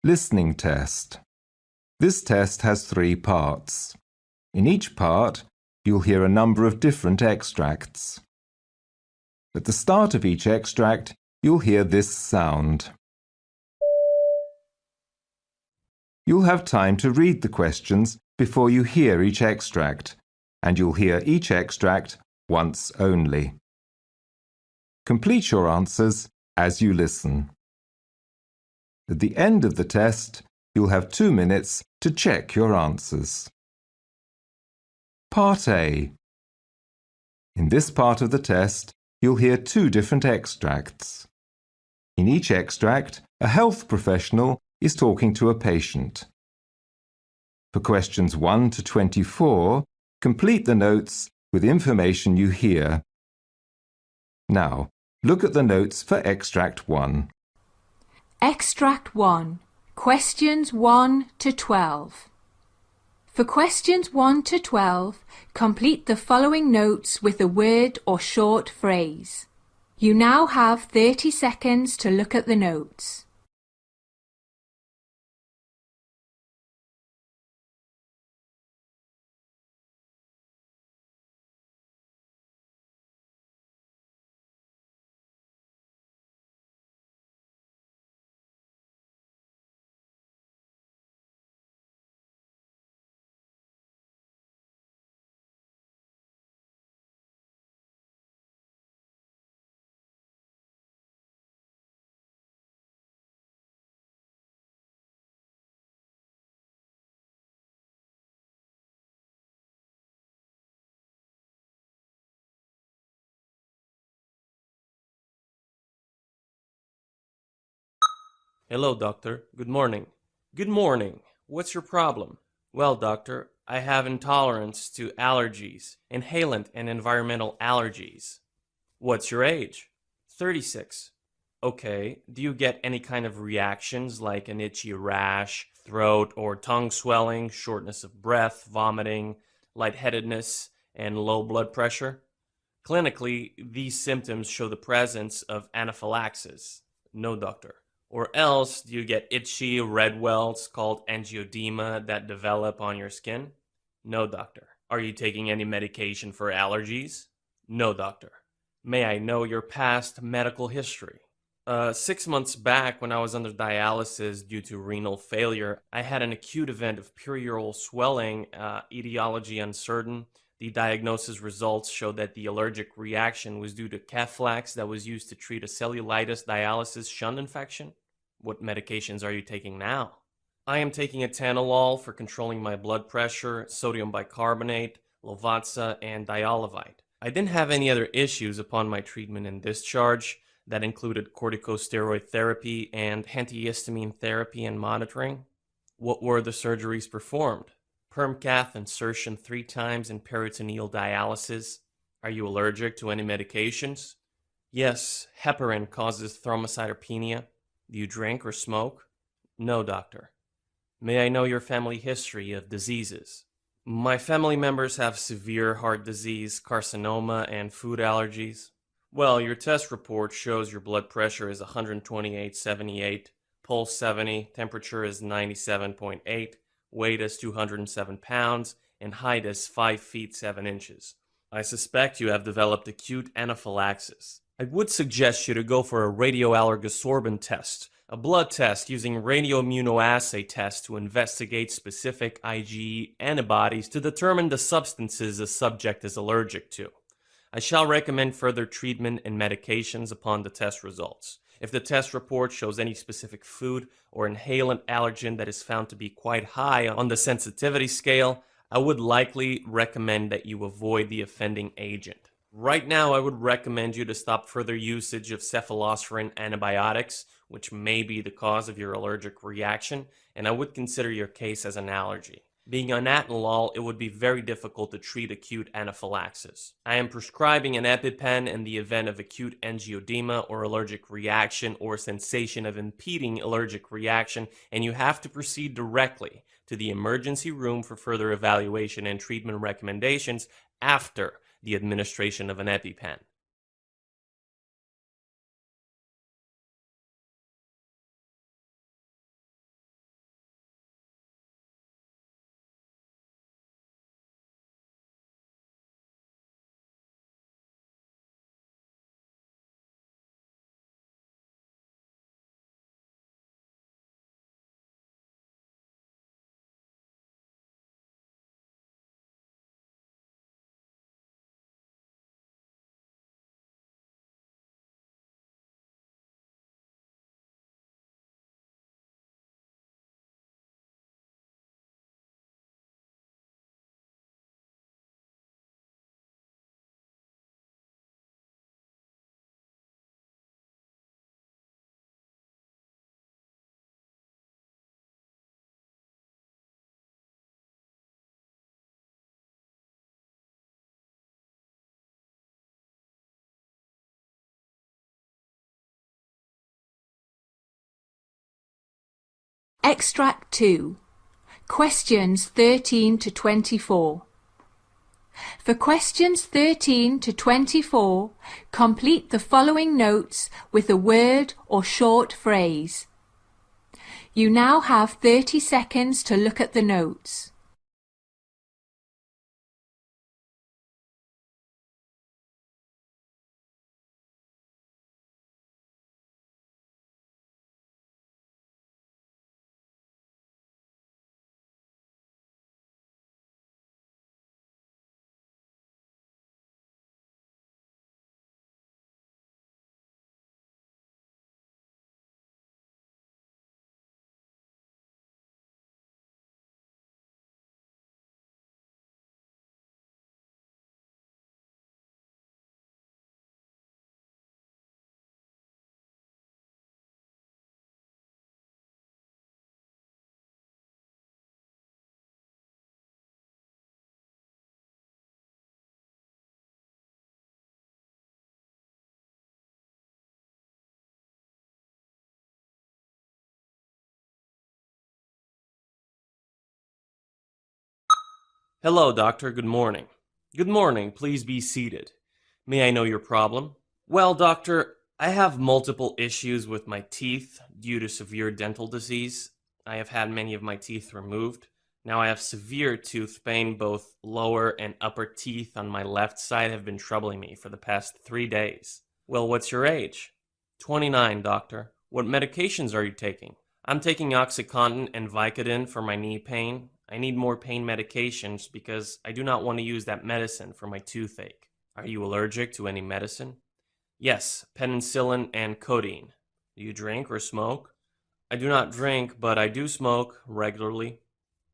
Listening test. This test has 3 parts. In each part, you'll hear a number of different extracts. At the start of each extract, you'll hear this sound. You'll have time to read the questions before you hear each extract, and you'll hear each extract once only. Complete your answers as you listen. At the end of the test, you'll have 2 minutes to check your answers. Part A. In this part of the test, you'll hear 2 different extracts. In each extract, a health professional is talking to a patient. For questions 1 to 24, complete the notes with information you hear. Now, look at the notes for Extract 1. Extract 1. Questions 1 to 12. For questions 1 to 12, complete the following notes with a word or short phrase. You now have 30 seconds to look at the notes. Hello, doctor. Good morning. Good morning. What's your problem? Well, doctor, I have intolerance to allergies, inhalant and environmental allergies. What's your age? 36. Okay. Do you get any kind of reactions like an itchy rash, throat or tongue swelling, shortness of breath, vomiting, lightheadedness, and low blood pressure? Clinically, these symptoms show the presence of anaphylaxis. No, doctor. Or else, do you get itchy red welts called angioedema that develop on your skin? No, doctor. Are you taking any medication for allergies? No, doctor. May I know your past medical history? 6 months back, when I was under dialysis due to renal failure, I had an acute event of perioral swelling, etiology uncertain. The diagnosis results showed that the allergic reaction was due to Ceflax that was used to treat a cellulitis dialysis shunt infection. What medications are you taking now? I am taking atenolol for controlling my blood pressure, sodium bicarbonate, Lovatsa, and Dialovite. I didn't have any other issues upon my treatment and discharge. That included corticosteroid therapy and antihistamine therapy and monitoring. What were the surgeries performed? Perm cath insertion 3 times and peritoneal dialysis. Are you allergic to any medications? Yes, heparin causes thrombocytopenia. Do you drink or smoke? No, doctor. May I know your family history of diseases? My family members have severe heart disease, carcinoma, and food allergies. Well, your test report shows your blood pressure is 128/78, pulse 70, temperature is 97.8, weight is 207 pounds, and height is 5 feet 7 inches. I suspect you have developed acute anaphylaxis. I would suggest you to go for a radioallergosorbent test, a blood test using radioimmunoassay test to investigate specific IgE antibodies to determine the substances the subject is allergic to. I shall recommend further treatment and medications upon the test results. If the test report shows any specific food or inhalant allergen that is found to be quite high on the sensitivity scale, I would likely recommend that you avoid the offending agent. Right now, I would recommend you to stop further usage of cephalosporin antibiotics, which may be the cause of your allergic reaction, and I would consider your case as an allergy. Being on atenolol, it would be very difficult to treat acute anaphylaxis. I am prescribing an EpiPen in the event of acute angioedema or allergic reaction or sensation of impeding allergic reaction, and you have to proceed directly to the emergency room for further evaluation and treatment recommendations after the administration of an EpiPen. Extract 2. Questions 13 to 24. For questions 13 to 24, complete the following notes with a word or short phrase. You now have 30 seconds to look at the notes. Hello, doctor. Good morning. Good morning. Please be seated. May I know your problem? Well, doctor, I have multiple issues with my teeth due to severe dental disease. I have had many of my teeth removed. Now I have severe tooth pain. Both lower and upper teeth on my left side have been troubling me for the past 3 days. Well, what's your age? 29, doctor. What medications are you taking? I'm taking OxyContin and Vicodin for my knee pain. I need more pain medications because I do not want to use that medicine for my toothache. Are you allergic to any medicine? Yes, penicillin and codeine. Do you drink or smoke? I do not drink, but I do smoke regularly.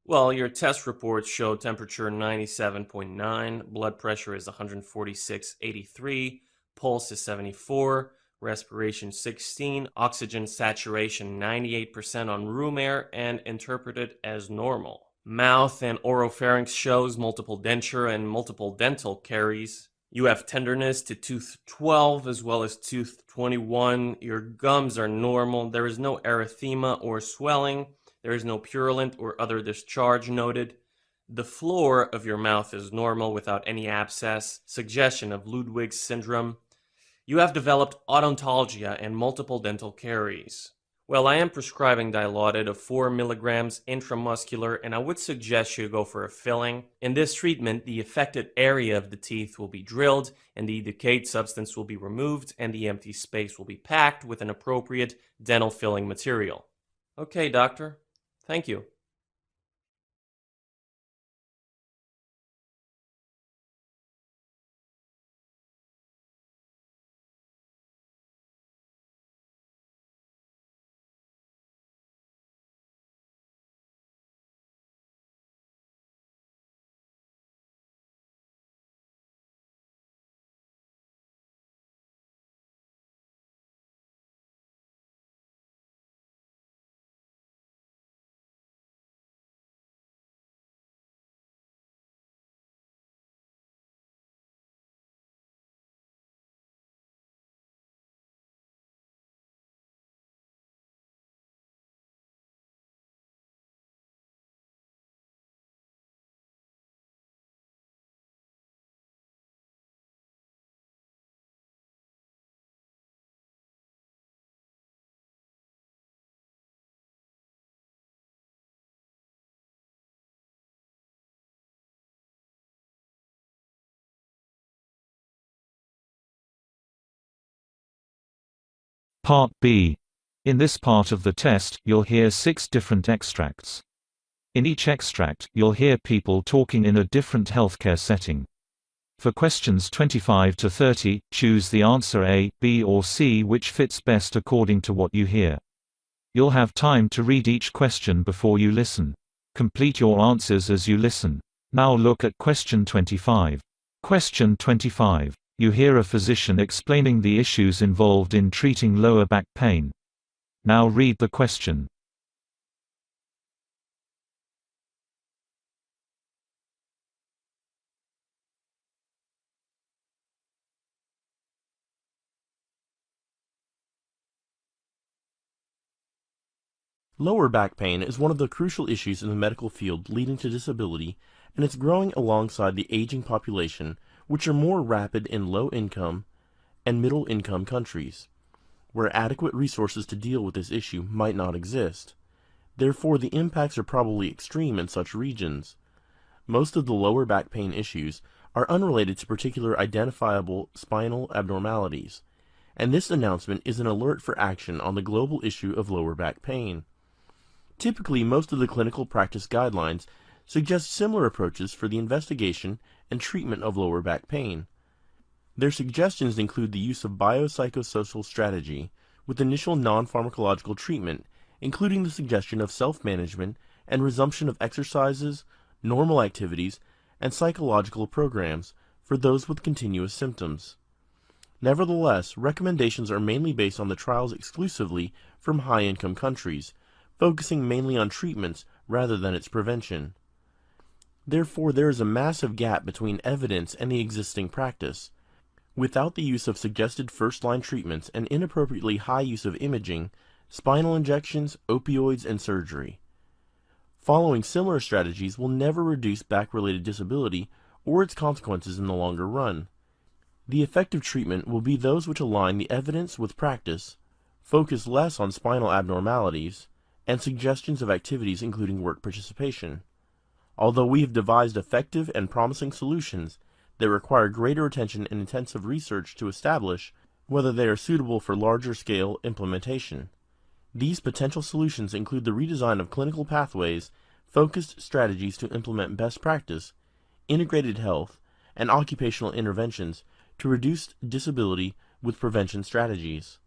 Well, your test reports show temperature 97.9, blood pressure is 146/83, pulse is 74, respiration 16, oxygen saturation 98% on room air, and interpreted as normal. Mouth and oropharynx shows multiple denture and multiple dental caries. You have tenderness to tooth 12 as well as tooth 21. Your gums are normal. There is no erythema or swelling. There is no purulent or other discharge noted. The floor of your mouth is normal without any abscess, suggestion of Ludwig's syndrome. You have developed odontologia and multiple dental caries. Well, I am prescribing Dilaudid of 4 milligrams intramuscular, and I would suggest you go for a filling. In this treatment, the affected area of the teeth will be drilled, and the decayed substance will be removed, and the empty space will be packed with an appropriate dental filling material. Okay, doctor. Thank you. Part B. In this part of the test, you'll hear 6 different extracts. In each extract, you'll hear people talking in a different healthcare setting. For questions 25 to 30, choose the answer A, B or C which fits best according to what you hear. You'll have time to read each question before you listen. Complete your answers as you listen. Now look at question 25. Question 25. You hear a physician explaining the issues involved in treating lower back pain. Now read the question. Lower back pain is one of the crucial issues in the medical field leading to disability, and it's growing alongside the aging population, which are more rapid in low-income and middle-income countries, where adequate resources to deal with this issue might not exist. Therefore, the impacts are probably extreme in such regions. Most of the lower back pain issues are unrelated to particular identifiable spinal abnormalities, and this announcement is an alert for action on the global issue of lower back pain. Typically, most of the clinical practice guidelines suggest similar approaches for the investigation and treatment of lower back pain. Their suggestions include the use of biopsychosocial strategy with initial non-pharmacological treatment, including the suggestion of self-management and resumption of exercises, normal activities, and psychological programs for those with continuous symptoms. Nevertheless, recommendations are mainly based on the trials exclusively from high-income countries, focusing mainly on treatments rather than its prevention. Therefore, there is a massive gap between evidence and the existing practice. Without the use of suggested first-line treatments and inappropriately high use of imaging, spinal injections, opioids, and surgery. Following similar strategies will never reduce back-related disability or its consequences in the longer run. The effective treatment will be those which align the evidence with practice, focus less on spinal abnormalities, and suggestions of activities including work participation. Although we have devised effective and promising solutions that require greater attention and intensive research to establish whether they are suitable for larger-scale implementation. These potential solutions include the redesign of clinical pathways, focused strategies to implement best practice, integrated health, and occupational interventions to reduce disability with prevention strategies.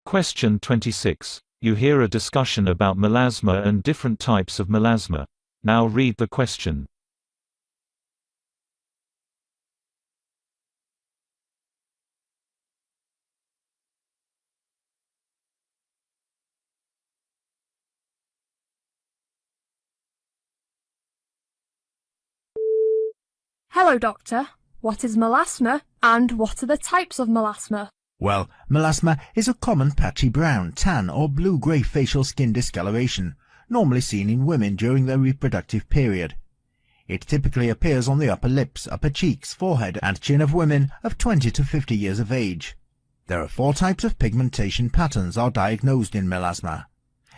Question 26. You hear a discussion about melasma and different types of melasma. Now read the question. Hello, Doctor. What is melasma, and what are the types of melasma? Well, melasma is a common patchy brown, tan or blue-grey facial skin discoloration, normally seen in women during their reproductive period. It typically appears on the upper lips, upper cheeks, forehead and chin of women of 20 to 50 years of age. There are 4 types of pigmentation patterns are diagnosed in melasma: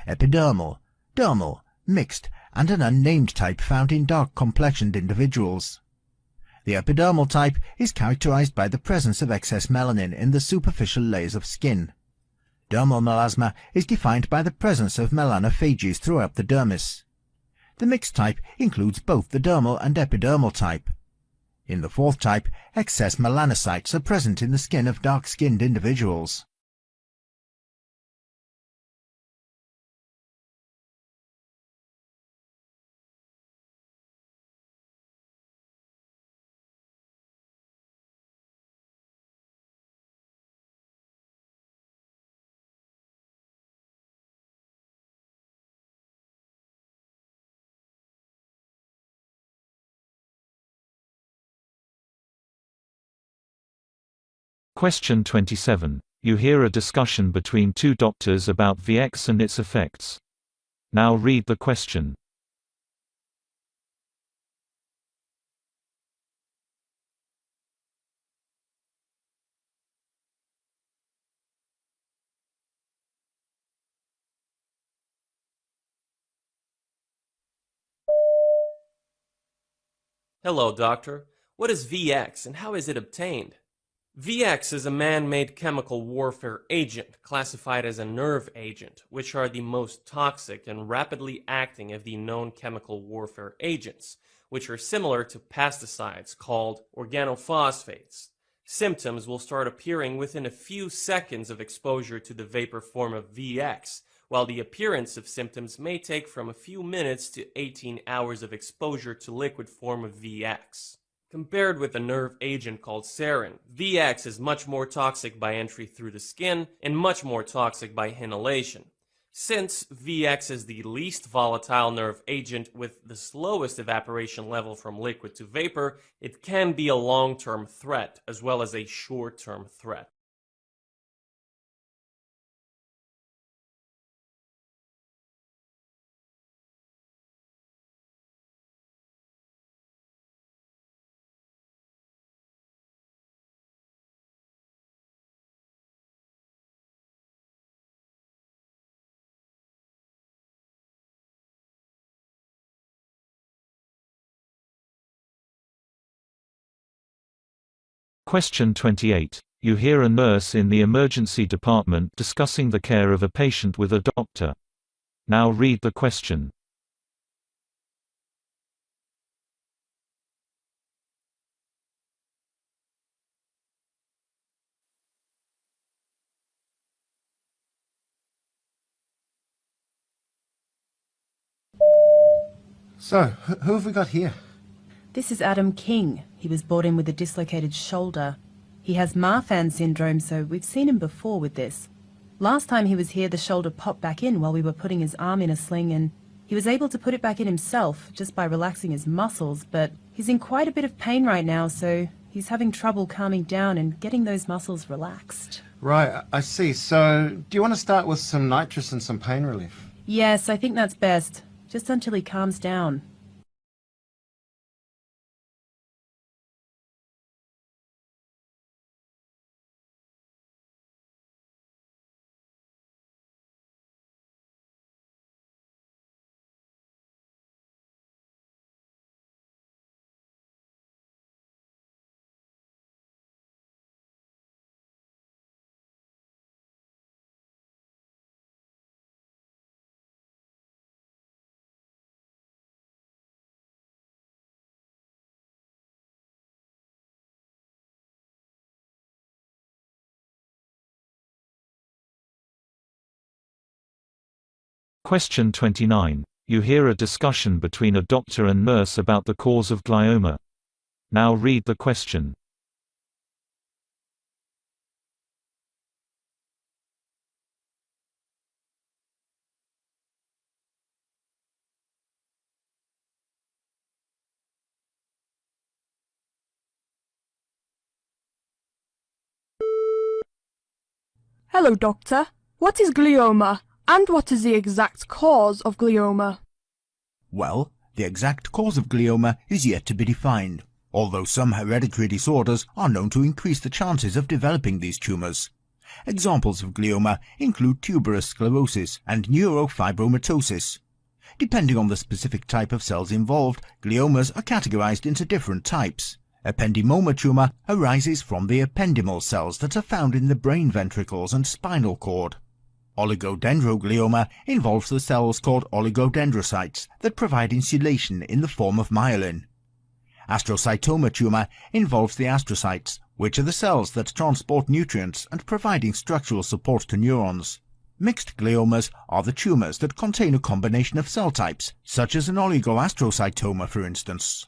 epidermal, dermal, mixed and an unnamed type found in dark-complexioned individuals. The epidermal type is characterized by the presence of excess melanin in the superficial layers of skin. Dermal melasma is defined by the presence of melanophages throughout the dermis. The mixed type includes both the dermal and epidermal type. In the 4th type, excess melanocytes are present in the skin of dark-skinned individuals. Question 27. You hear a discussion between 2 doctors about VX and its effects. Now read the question. Hello, doctor. What is VX and how is it obtained? VX is a man-made chemical warfare agent classified as a nerve agent, which are the most toxic and rapidly acting of the known chemical warfare agents, which are similar to pesticides called organophosphates. Symptoms will start appearing within a few seconds of exposure to the vapor form of VX, while the appearance of symptoms may take from a few minutes to 18 hours of exposure to liquid form of VX. Compared with a nerve agent called sarin, VX is much more toxic by entry through the skin and much more toxic by inhalation. Since VX is the least volatile nerve agent with the slowest evaporation level from liquid to vapor, it can be a long-term threat as well as a short-term threat. Question 28. You hear a nurse in the emergency department discussing the care of a patient with a doctor. Now read the question. So, who have we got here? This is Adam King. He was brought in with a dislocated shoulder. He has Marfan syndrome, so we've seen him before with this. Last time he was here, the shoulder popped back in while we were putting his arm in a sling, and he was able to put it back in himself just by relaxing his muscles, but he's in quite a bit of pain right now, so he's having trouble calming down and getting those muscles relaxed. Right, I see. So, do you want to start with some nitrous and some pain relief? Yes, I think that's best, just until he calms down. Question 29. You hear a discussion between a doctor and nurse about the cause of glioma. Now read the question. Hello, Doctor. What is glioma, and what is the exact cause of glioma? Well, the exact cause of glioma is yet to be defined, although some hereditary disorders are known to increase the chances of developing these tumours. Examples of glioma include tuberous sclerosis and neurofibromatosis. Depending on the specific type of cells involved, gliomas are categorized into different types. Ependymoma tumor arises from the ependymal cells that are found in the brain ventricles and spinal cord. Oligodendroglioma involves the cells called oligodendrocytes that provide insulation in the form of myelin. Astrocytoma tumor involves the astrocytes, which are the cells that transport nutrients and providing structural support to neurons. Mixed gliomas are the tumors that contain a combination of cell types, such as an oligoastrocytoma, for instance.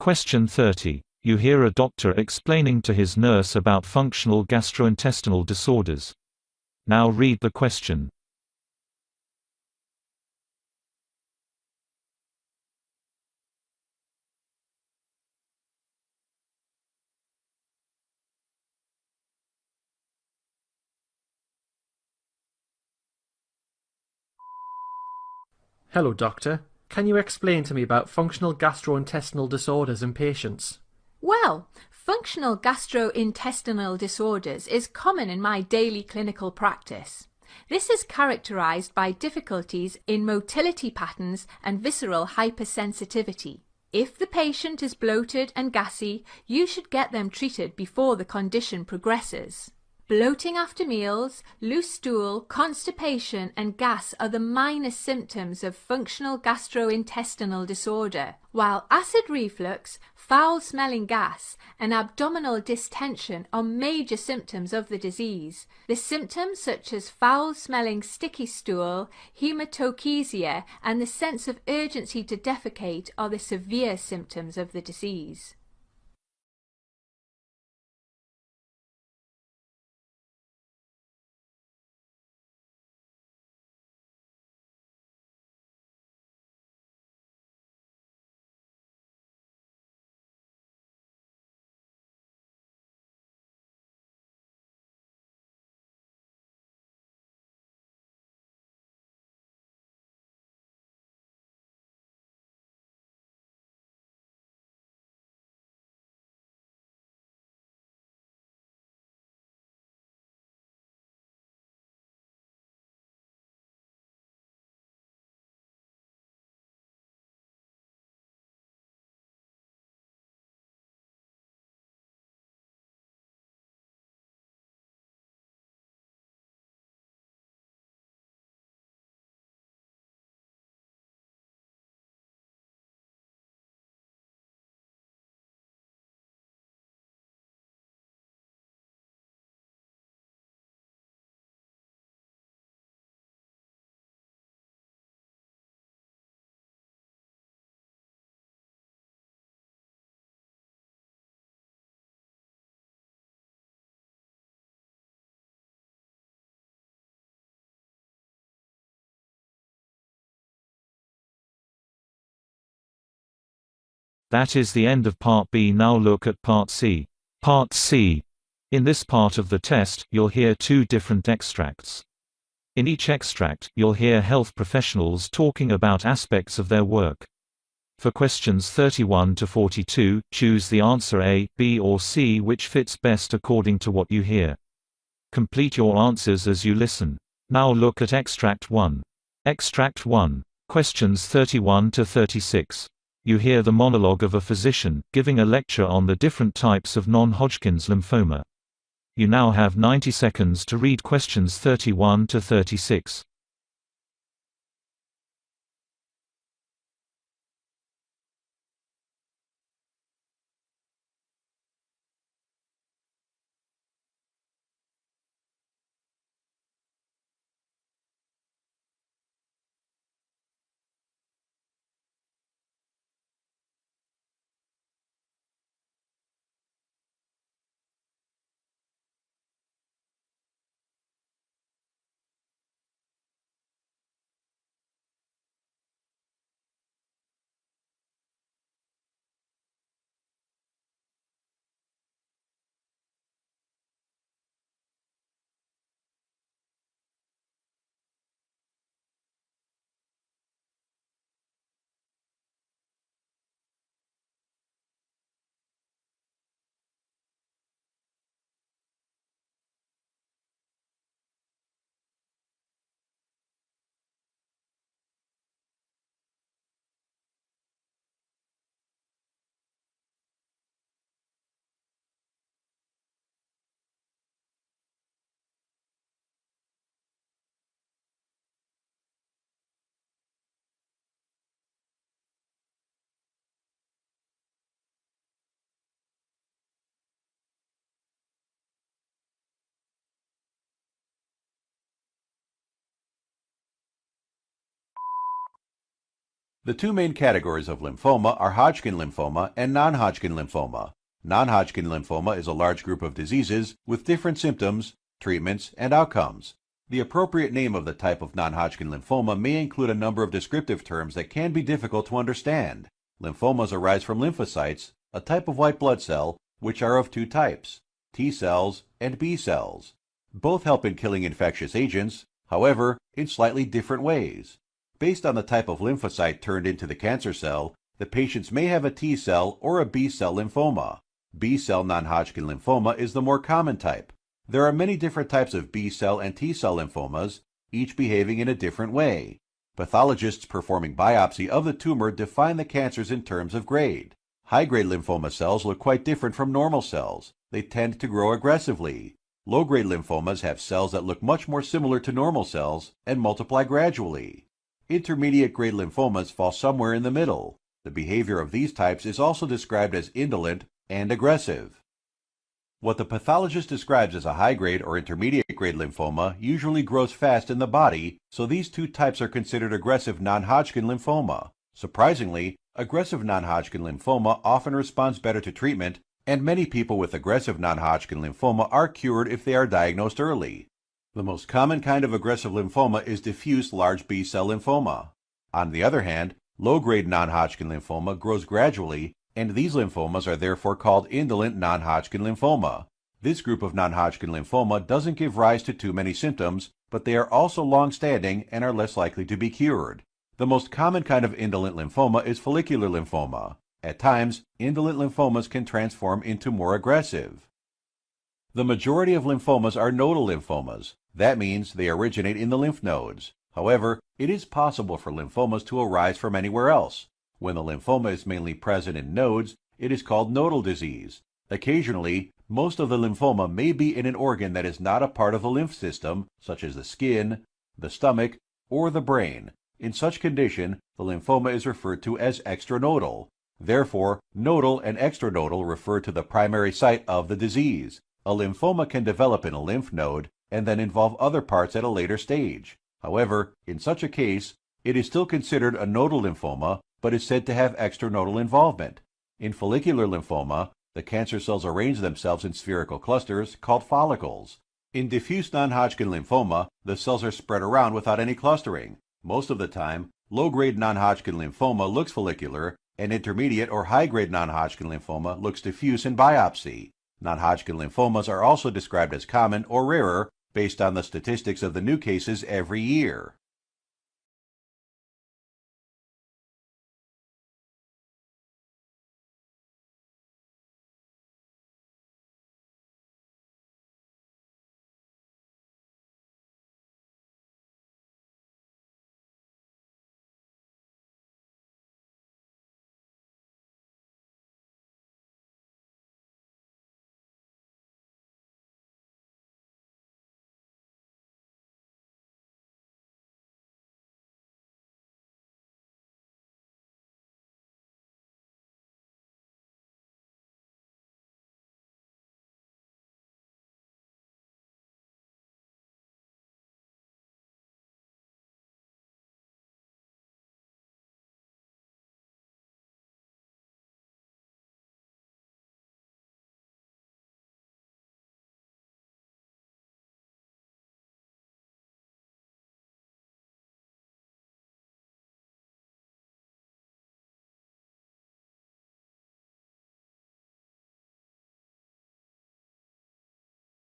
Question 30. You hear a doctor explaining to his nurse about functional gastrointestinal disorders. Now read the question. Hello, Doctor. Can you explain to me about functional gastrointestinal disorders in patients? Well, functional gastrointestinal disorders is common in my daily clinical practice. This is characterized by difficulties in motility patterns and visceral hypersensitivity. If the patient is bloated and gassy, you should get them treated before the condition progresses. Bloating after meals, loose stool, constipation and gas are the minor symptoms of functional gastrointestinal disorder, while acid reflux, foul-smelling gas and abdominal distension are major symptoms of the disease. The symptoms such as foul-smelling sticky stool, hematochezia and the sense of urgency to defecate are the severe symptoms of the disease. That is the end of Part B. Now look at Part C. Part C. In this part of the test, you'll hear two different extracts. In each extract, you'll hear health professionals talking about aspects of their work. For questions 31 to 42, choose the answer A, B or C which fits best according to what you hear. Complete your answers as you listen. Now look at Extract 1. Extract 1. Questions 31 to 36. You hear the monologue of a physician, giving a lecture on the different types of non-Hodgkin's lymphoma. You now have 90 seconds to read questions 31 to 36. The two main categories of lymphoma are Hodgkin lymphoma and non-Hodgkin lymphoma. Non-Hodgkin lymphoma is a large group of diseases with different symptoms, treatments, and outcomes. The appropriate name of the type of non-Hodgkin lymphoma may include a number of descriptive terms that can be difficult to understand. Lymphomas arise from lymphocytes, a type of white blood cell, which are of two types, T cells and B cells. Both help in killing infectious agents, however, in slightly different ways. Based on the type of lymphocyte turned into the cancer cell, the patients may have a T cell or a B cell lymphoma. B cell non-Hodgkin lymphoma is the more common type. There are many different types of B cell and T cell lymphomas, each behaving in a different way. Pathologists performing biopsy of the tumor define the cancers in terms of grade. High-grade lymphoma cells look quite different from normal cells. They tend to grow aggressively. Low-grade lymphomas have cells that look much more similar to normal cells and multiply gradually. Intermediate-grade lymphomas fall somewhere in the middle. The behavior of these types is also described as indolent and aggressive. What the pathologist describes as a high-grade or intermediate-grade lymphoma usually grows fast in the body, so these two types are considered aggressive non-Hodgkin lymphoma. Surprisingly, aggressive non-Hodgkin lymphoma often responds better to treatment, and many people with aggressive non-Hodgkin lymphoma are cured if they are diagnosed early. The most common kind of aggressive lymphoma is diffuse large B-cell lymphoma. On the other hand, low-grade non-Hodgkin lymphoma grows gradually, and these lymphomas are therefore called indolent non-Hodgkin lymphoma. This group of non-Hodgkin lymphoma doesn't give rise to too many symptoms, but they are also long-standing and are less likely to be cured. The most common kind of indolent lymphoma is follicular lymphoma. At times, indolent lymphomas can transform into more aggressive. The majority of lymphomas are nodal lymphomas. That means they originate in the lymph nodes. However, it is possible for lymphomas to arise from anywhere else. When the lymphoma is mainly present in nodes, it is called nodal disease. Occasionally, most of the lymphoma may be in an organ that is not a part of the lymph system, such as the skin, the stomach, or the brain. In such condition, the lymphoma is referred to as extranodal. Therefore, nodal and extranodal refer to the primary site of the disease. A lymphoma can develop in a lymph node and then involve other parts at a later stage. However, in such a case, it is still considered a nodal lymphoma, but is said to have extranodal involvement. In follicular lymphoma, the cancer cells arrange themselves in spherical clusters called follicles. In diffuse non-Hodgkin lymphoma, the cells are spread around without any clustering. Most of the time, low-grade non-Hodgkin lymphoma looks follicular, and intermediate or high-grade non-Hodgkin lymphoma looks diffuse in biopsy. Non-Hodgkin lymphomas are also described as common or rarer based on the statistics of the new cases every year.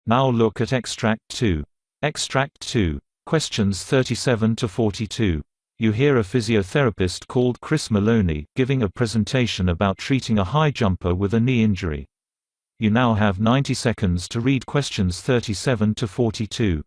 Now look at Extract 2. Extract 2. Questions 37 to 42. You hear a physiotherapist called Chris Maloney giving a presentation about treating a high jumper with a knee injury. You now have 90 seconds to read questions 37 to 42.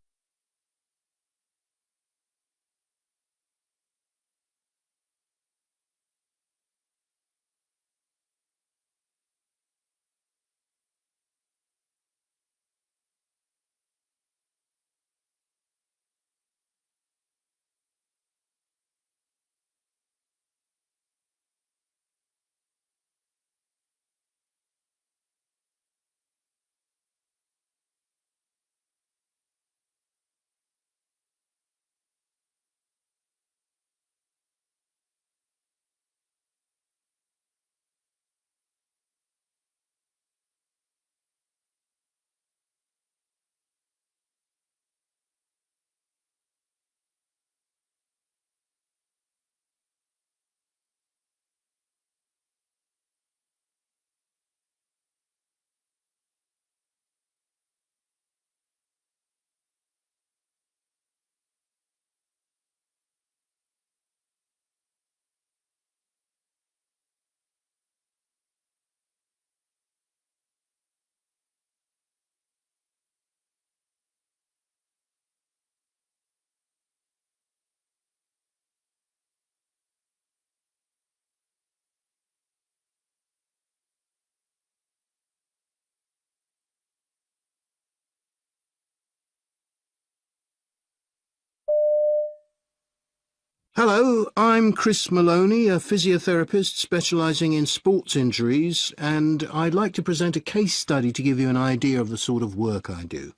Hello, I'm Chris Maloney, a physiotherapist specialising in sports injuries, and I'd like to present a case study to give you an idea of the sort of work I do.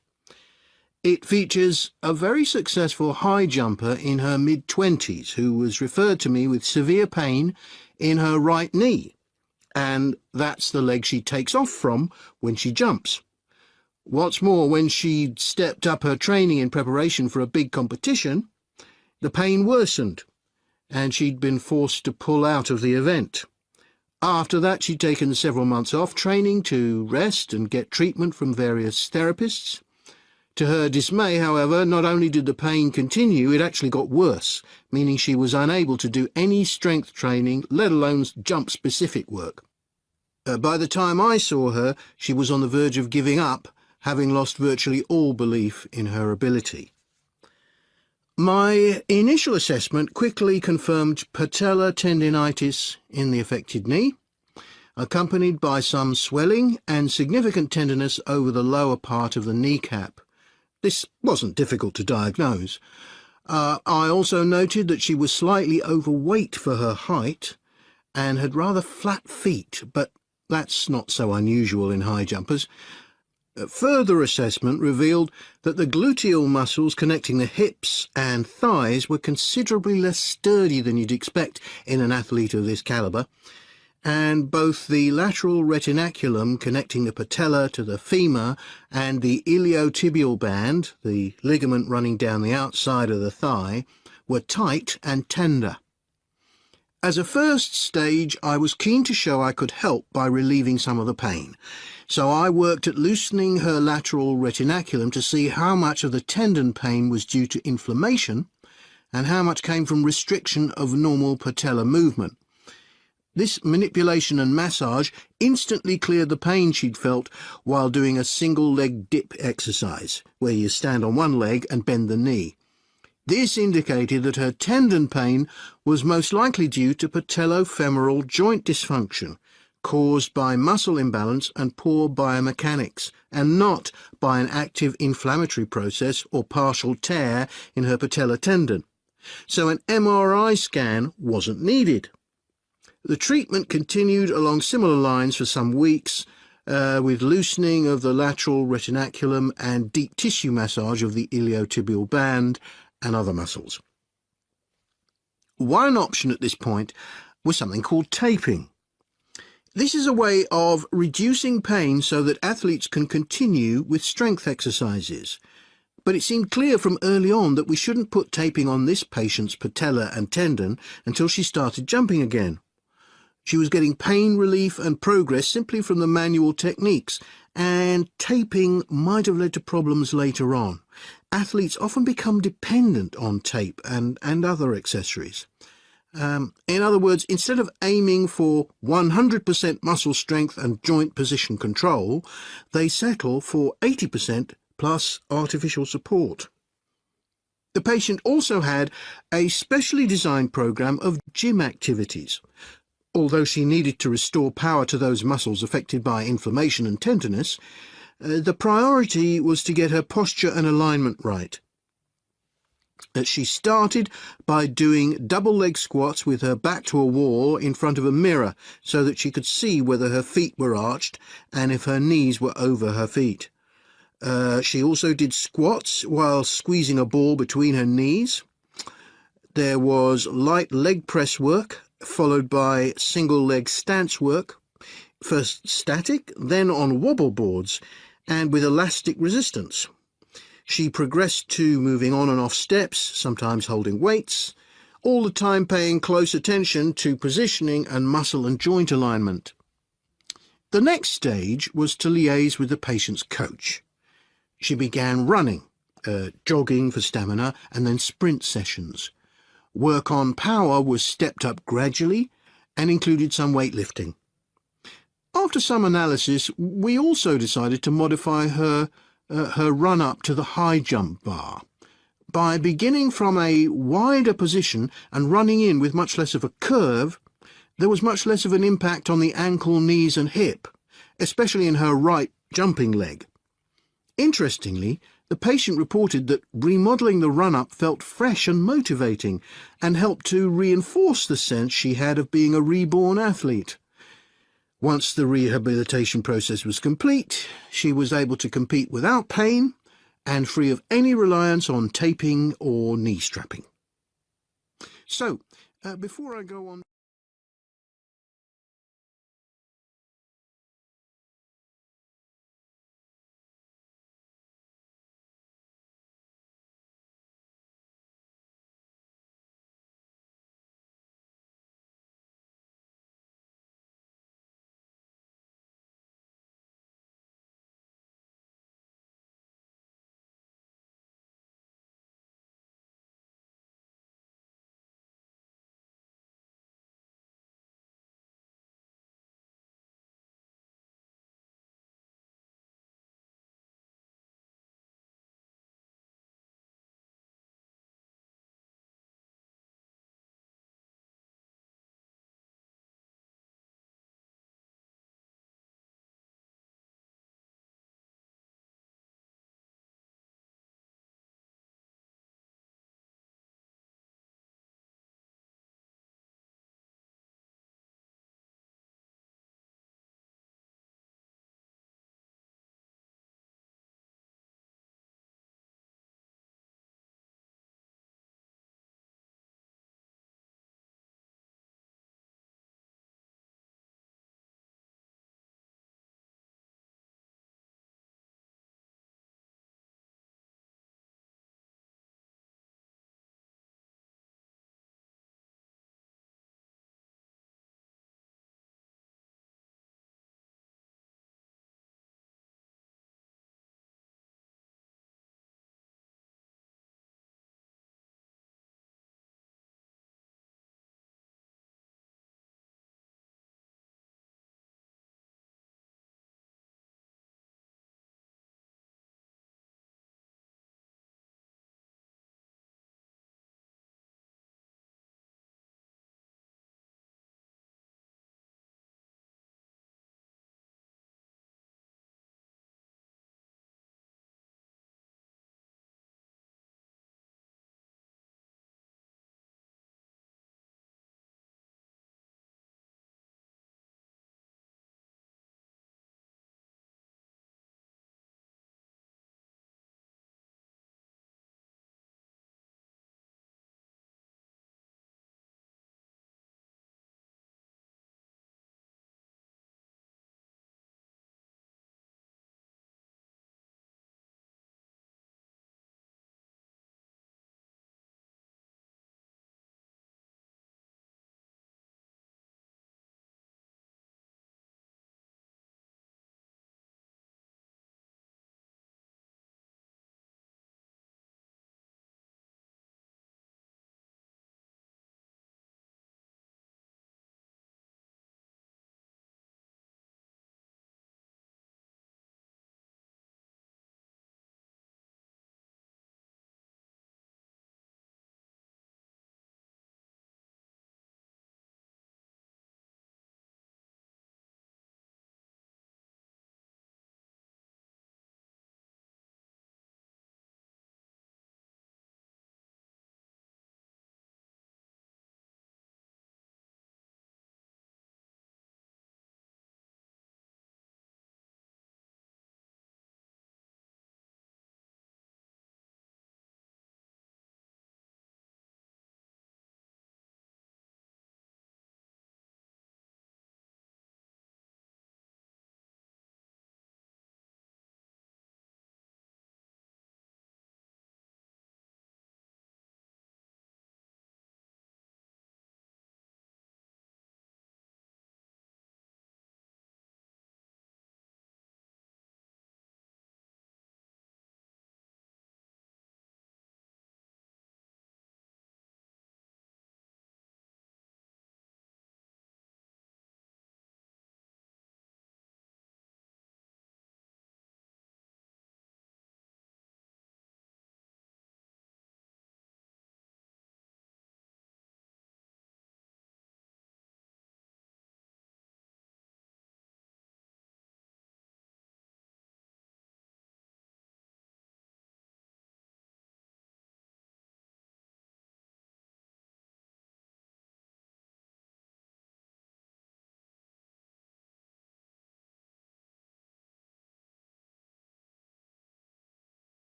It features a very successful high jumper in her mid-20s who was referred to me with severe pain in her right knee, and that's the leg she takes off from when she jumps. What's more, when she'd stepped up her training in preparation for a big competition, the pain worsened, and she'd been forced to pull out of the event. After that, she'd taken several months off training to rest and get treatment from various therapists. To her dismay, however, not only did the pain continue, it actually got worse, meaning she was unable to do any strength training, let alone jump-specific work. By the time I saw her, she was on the verge of giving up, having lost virtually all belief in her ability. My initial assessment quickly confirmed patellar tendinitis in the affected knee, accompanied by some swelling and significant tenderness over the lower part of the kneecap. This wasn't difficult to diagnose. I also noted that she was slightly overweight for her height and had rather flat feet, but that's not so unusual in high jumpers. Further assessment revealed that the gluteal muscles connecting the hips and thighs were considerably less sturdy than you'd expect in an athlete of this calibre, and both the lateral retinaculum connecting the patella to the femur and the iliotibial band, the ligament running down the outside of the thigh, were tight and tender. As a first stage, I was keen to show I could help by relieving some of the pain, so I worked at loosening her lateral retinaculum to see how much of the tendon pain was due to inflammation and how much came from restriction of normal patellar movement. This manipulation and massage instantly cleared the pain she'd felt while doing a single-leg dip exercise, where you stand on one leg and bend the knee. This indicated that her tendon pain was most likely due to patellofemoral joint dysfunction, caused by muscle imbalance and poor biomechanics, and not by an active inflammatory process or partial tear in her patellar tendon. So an MRI scan wasn't needed. The treatment continued along similar lines for some weeks, with loosening of the lateral retinaculum and deep tissue massage of the iliotibial band and other muscles. One option at this point was something called taping. This is a way of reducing pain so that athletes can continue with strength exercises. But it seemed clear from early on that we shouldn't put taping on this patient's patella and tendon until she started jumping again. She was getting pain relief and progress simply from the manual techniques, and taping might have led to problems later on. Athletes often become dependent on tape and other accessories. In other words, instead of aiming for 100% muscle strength and joint position control, they settle for 80% plus artificial support. The patient also had a specially designed program of gym activities. Although she needed to restore power to those muscles affected by inflammation and tenderness, the priority was to get her posture and alignment right. She started by doing double leg squats with her back to a wall in front of a mirror so that she could see whether her feet were arched and if her knees were over her feet. She also did squats while squeezing a ball between her knees. There was light leg press work, followed by single-leg stance work, first static, then on wobble boards, and with elastic resistance. She progressed to moving on and off steps, sometimes holding weights, all the time paying close attention to positioning and muscle and joint alignment. The next stage was to liaise with the patient's coach. She began running, jogging for stamina, and then sprint sessions. Work on power was stepped up gradually and included some weightlifting. After some analysis, we also decided to modify her run-up to the high jump bar. By beginning from a wider position and running in with much less of a curve, there was much less of an impact on the ankle, knees and hip, especially in her right jumping leg. Interestingly, the The patient reported that remodelling the run-up felt fresh and motivating and helped to reinforce the sense she had of being a reborn athlete. Once the rehabilitation process was complete, she was able to compete without pain and free of any reliance on taping or knee strapping. So, before I go on...